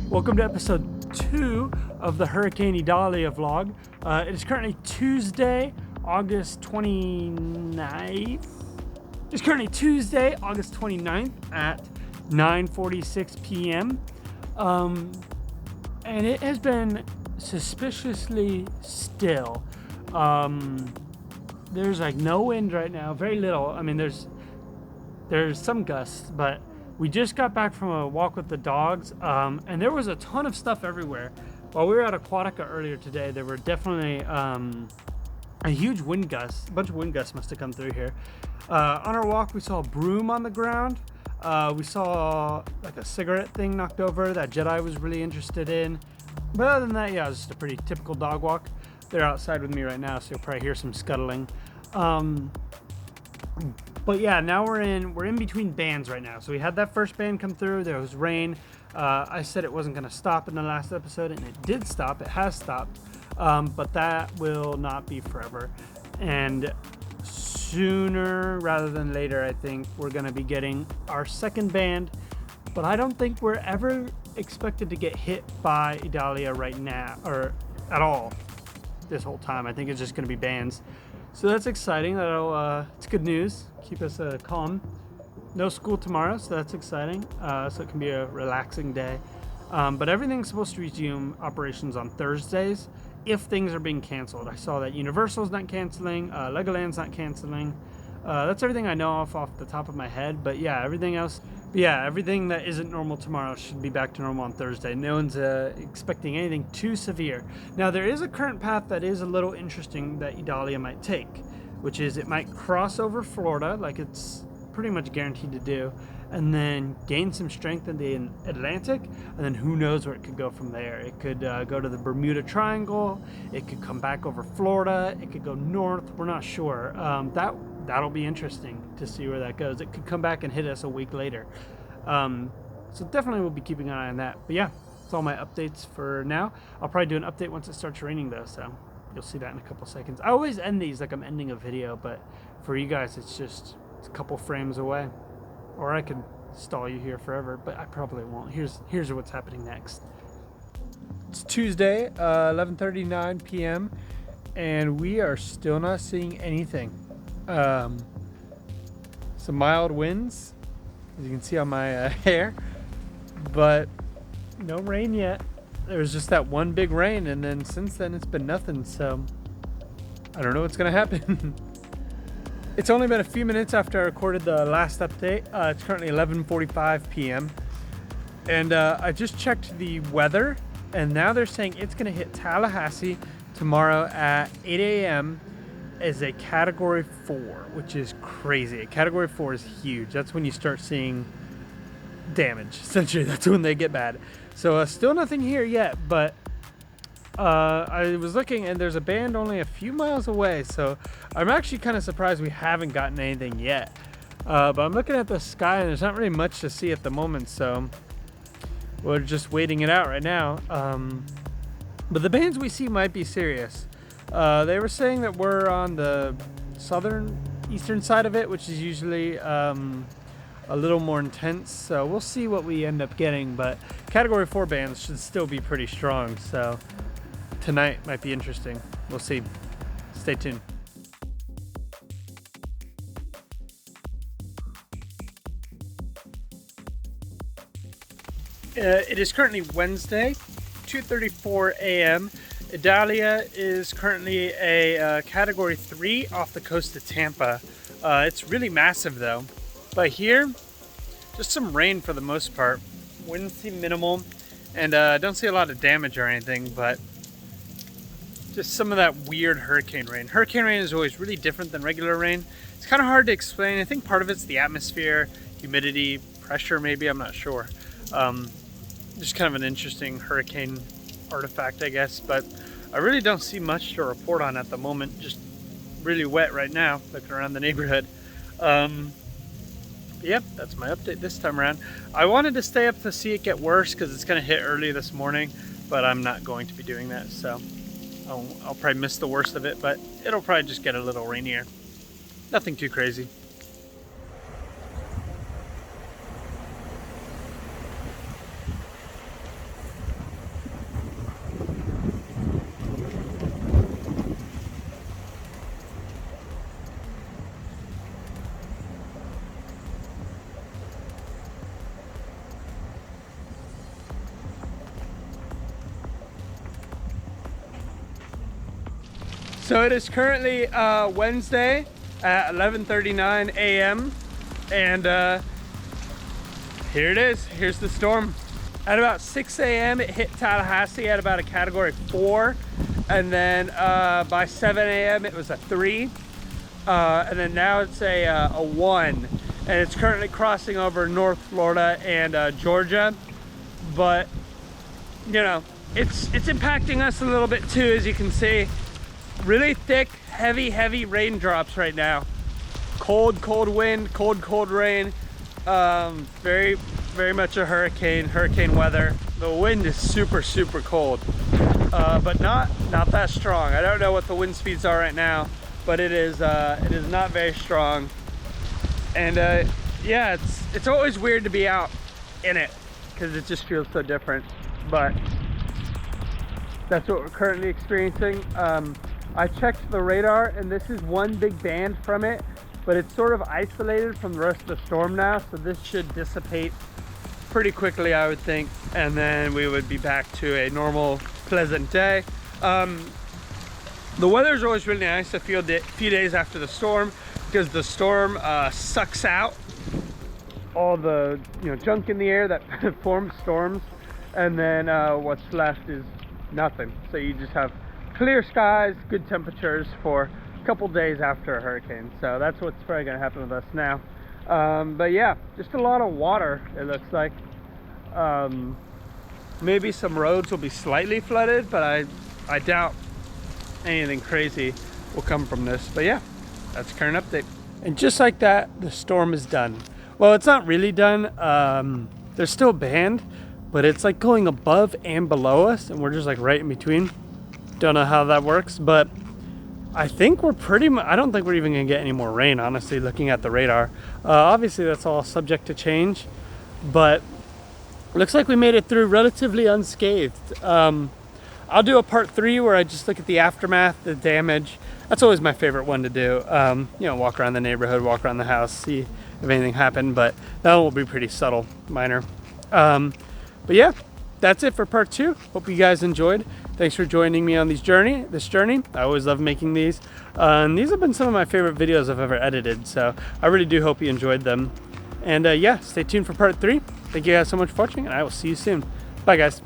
Welcome to episode 2 of the Hurricane Idalia vlog. It is currently Tuesday, August 29th. It's currently Tuesday, August 29th at 9:46 p.m. And it has been suspiciously still. There's like no wind right now, very little. I mean, there's some gusts, but we just got back from a walk with the dogs, and there was a ton of stuff everywhere. While we were at Aquatica earlier today, there were definitely a huge wind gust. A bunch of wind gusts must have come through here. On our walk, we saw a broom on the ground. We saw like a cigarette thing knocked over that Jedi was really interested in. But other than that, yeah, it was just a pretty typical dog walk. They're outside with me right now, so you'll probably hear some scuttling. But yeah, now we're in between bands right now. So we had that first band come through. There was rain. I said it wasn't going to stop in the last episode, and it did stop. It has stopped, but that will not be forever. And sooner rather than later, I think we're going to be getting our second band. But I don't think we're ever expected to get hit by Idalia right now, or at all this whole time. I think it's just going to be bands. So that's exciting. It's good news. Keep us calm. No school tomorrow, so that's exciting. So it can be a relaxing day. But everything's supposed to resume operations on Thursdays if things are being canceled. I saw that Universal's not canceling, Legoland's not canceling. That's everything I know off the top of my head. But yeah, everything else. But yeah, everything that isn't normal tomorrow should be back to normal on Thursday. No one's expecting anything too severe. Now, there is a current path that is a little interesting that Idalia might take, which is it might cross over Florida, like it's pretty much guaranteed to do, and then gain some strength in the Atlantic, and then who knows where it could go from there. It could go to the Bermuda Triangle. It could come back over Florida. It could go north. We're not sure. That'll be interesting to see where that goes. It could come back and hit us a week later. So definitely we'll be keeping an eye on that. But yeah, that's all my updates for now. I'll probably do an update once it starts raining though, so you'll see that in a couple seconds. I always end these like I'm ending a video, but for you guys it's a couple frames away. Or I could stall you here forever, but I probably won't. Here's what's happening next. It's Tuesday, 11:39 p.m. and we are still not seeing anything. Some mild winds, as you can see on my hair, but no rain yet. There was just that one big rain, and then since then it's been nothing, so I don't know what's gonna happen. It's only been a few minutes after I recorded the last update. It's currently 11:45 p.m. and I just checked the weather, and now they're saying it's gonna hit Tallahassee tomorrow at 8 a.m. as a Category 4, which is crazy. A Category 4 is huge. That's when you start seeing damage. Essentially, that's when they get bad. So still nothing here yet, but I was looking, and there's a band only a few miles away, so I'm actually kind of surprised we haven't gotten anything yet. But I'm looking at the sky, and there's not really much to see at the moment, so we're just waiting it out right now. But the bands we see might be serious. They were saying that we're on the eastern side of it, which is usually a little more intense. So we'll see what we end up getting. But Category 4 bands should still be pretty strong. So tonight might be interesting. We'll see. Stay tuned. It is currently Wednesday, 2:34 a.m. Idalia is currently a Category 3 off the coast of Tampa. It's really massive though. But here, just some rain for the most part. Winds seem minimal, and don't see a lot of damage or anything, but just some of that weird hurricane rain. Hurricane rain is always really different than regular rain. It's kind of hard to explain. I think part of it's the atmosphere, humidity, pressure maybe, I'm not sure. Just kind of an interesting hurricane artifact, I guess, but I really don't see much to report on at the moment. Just really wet right now, looking around the neighborhood. Yep, that's my update this time around. I wanted to stay up to see it get worse because it's going to hit early this morning, but I'm not going to be doing that, so I'll probably miss the worst of it, but it'll probably just get a little rainier. Nothing too crazy. So it is currently Wednesday at 11:39 a.m. and here it is. Here's the storm. At about 6 a.m. it hit Tallahassee at about a category 4, and then by 7 a.m. it was a 3, and then now it's a 1, and it's currently crossing over North Florida and Georgia. But you know, it's impacting us a little bit too, as you can see. Really thick, heavy raindrops right now. Cold wind, cold rain. Very much a hurricane weather. The wind is super cold, but not that strong. I don't know what the wind speeds are right now, but it is not very strong. And yeah, it's always weird to be out in it because it just feels so different. But that's what we're currently experiencing. I checked the radar, and this is one big band from it, but it's sort of isolated from the rest of the storm now, so this should dissipate pretty quickly, I would think, and then we would be back to a normal, pleasant day. The weather's always really nice a few days after the storm, because the storm sucks out all the junk in the air that forms storms, and then what's left is nothing. So you just have clear skies, good temperatures for a couple days after a hurricane. So that's what's probably going to happen with us now. But yeah, just a lot of water, it looks like. Maybe some roads will be slightly flooded, but I doubt anything crazy will come from this. But yeah, that's the current update. And just like that, the storm is done. Well, it's not really done. There's still band, but it's like going above and below us, and we're just like right in between. Don't know how that works, but I think we're pretty much, I don't think we're even gonna get any more rain, honestly, looking at the radar. Obviously that's all subject to change, but looks like we made it through relatively unscathed. I'll do a part 3 where I just look at the aftermath, the damage. That's always my favorite one to do. Walk around the neighborhood, walk around the house, see if anything happened, but that one will be pretty subtle, minor. But yeah, that's it for part 2. Hope you guys enjoyed. Thanks for joining me on this journey. I always love making these. And these have been some of my favorite videos I've ever edited, so I really do hope you enjoyed them. And yeah, stay tuned for part 3. Thank you guys so much for watching, and I will see you soon. Bye, guys.